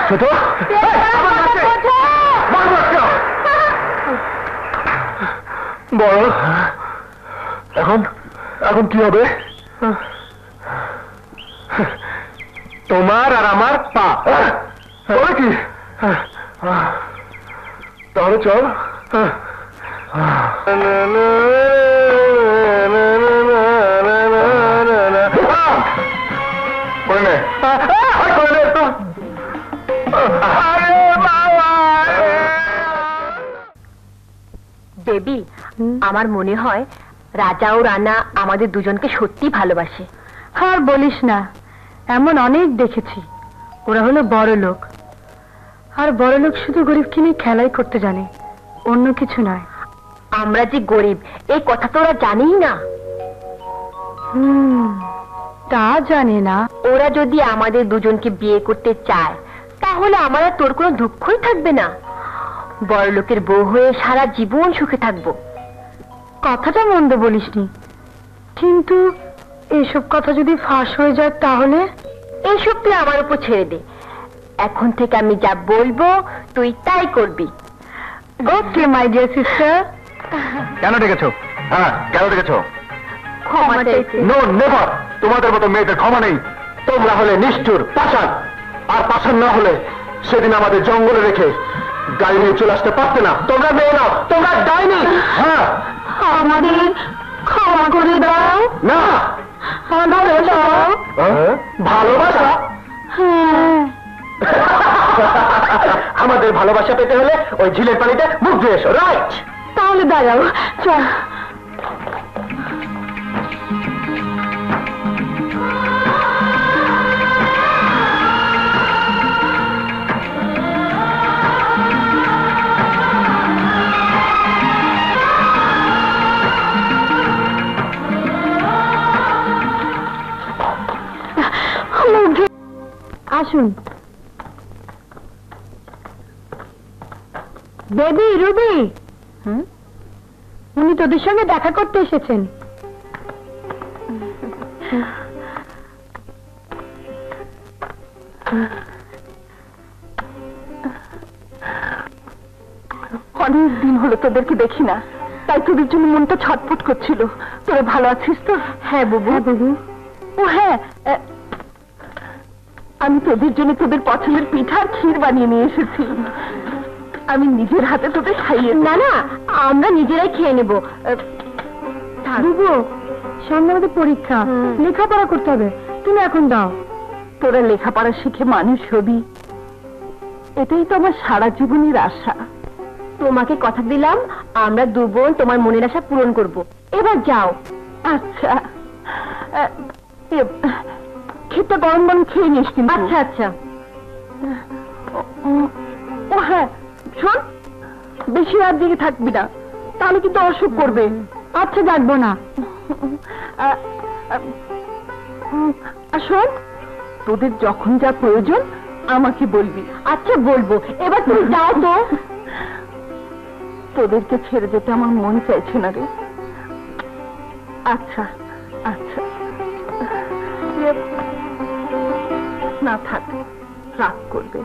ছোট বড় এখন এখন কি হবে? তোমার আর আমার পা কি? তাহলে চল। দেবী, আমার মনে হয় রাজা ও রানা আমাদের দুজনকে সত্যি ভালোবাসে। আর বলিস না, এমন অনেক দেখেছি। ওরা হলো বড় লোক, আর বড় লোক শুধু গরিবকে নিয়ে খেলাই করতে জানে, অন্য কিছু নয়। আমরা যে গরিব এই কথা তো ওরা জানেই না। তা জানে না। ওরা যদি আমাদের দুজনকে বিয়ে করতে চায় তাহলে আমার আর তোর কোনো দুঃখই থাকবে না। বড় লোকের বউ হয়ে সারা জীবন সুখে থাকবো। কথাটা মন্দ বলিসনি, কিন্তু এসব কথা যদি ফাঁস হয়ে যায় তাহলে? এইসব তুই আমার উপর ছেড়ে দে। এখন থেকে আমি যা বলবো তুই তাই করবি। Okay my dear sister. কেন ডেকেছো? হ্যাঁ, কেন ডেকেছো? ক্ষমা চাইতে। No never. তোমাদের মতো মেয়েদের ক্ষমা নেই। তোমরা হলে নিষ্ঠুর পাষাণ, আর পাষাণ না হলে সেদিন আমাদের জঙ্গলে রেখে গাড়ি নিয়ে চলে আসতে পারতে না। তোমরা মেয়ে নাও, তোমরা ডাইনি। হ্যাঁ, আমাদের ক্ষমা করে দাও। না ভালোবাসা। আমাদের ভালোবাসা পেতে হলে ওই ঝিলের পানিতে মুখ ধুয়ে এসো। রাইট, তাহলে দাঁড়াও, চল। আসুন। বেবি, রুবি, উনি তোদের সঙ্গে দেখা করতে এসেছেন। অনেক দিন হলো তোদেরকে দেখি না, তাই তোদের জন্য মনটা ছটফট করছিল। তোরা ভালো আছিস তো? হ্যাঁ বাবু। বাবু, ও হ্যাঁ, আমি তোদের জন্য তোদের পছন্দের পিঠা আর ক্ষীর বানিয়ে নিয়ে এসেছি। আমি নিজের হাতে তোদের খাইয়ে। না না, আমরা নিজেরাই খেয়ে নেব। বাবু, সামনে আমাদের পরীক্ষা, লেখাপড়া করতে হবে, তুমি এখন দাও। তোরা লেখাপড়া শিখে মানুষ হবি, এটাই তো আমার সারা জীবনের আশা। তোমাকে কথা দিলাম, আমরা দু বোন তোমার মনের আশা পূরণ করব। এবার যাও। আচ্ছা, ক্ষীরটা গরম গরম খেয়ে নিস কিন্তু। আচ্ছা আচ্ছা। ও হ্যাঁ, শোন, বেশি রাত জেগে থাকবি না, তাহলে কিন্তু অসুখ করবে। আচ্ছা, জাগবো না। আর শোন, তোদের যখন যা প্রয়োজন আমাকে বলবি। আচ্ছা বলবো, এবার তুমি যাও তো। তোদেরকে ছেড়ে যেতে আমার মন চাইছে না রে। আচ্ছা আচ্ছা, না থাক, রাগ করবে।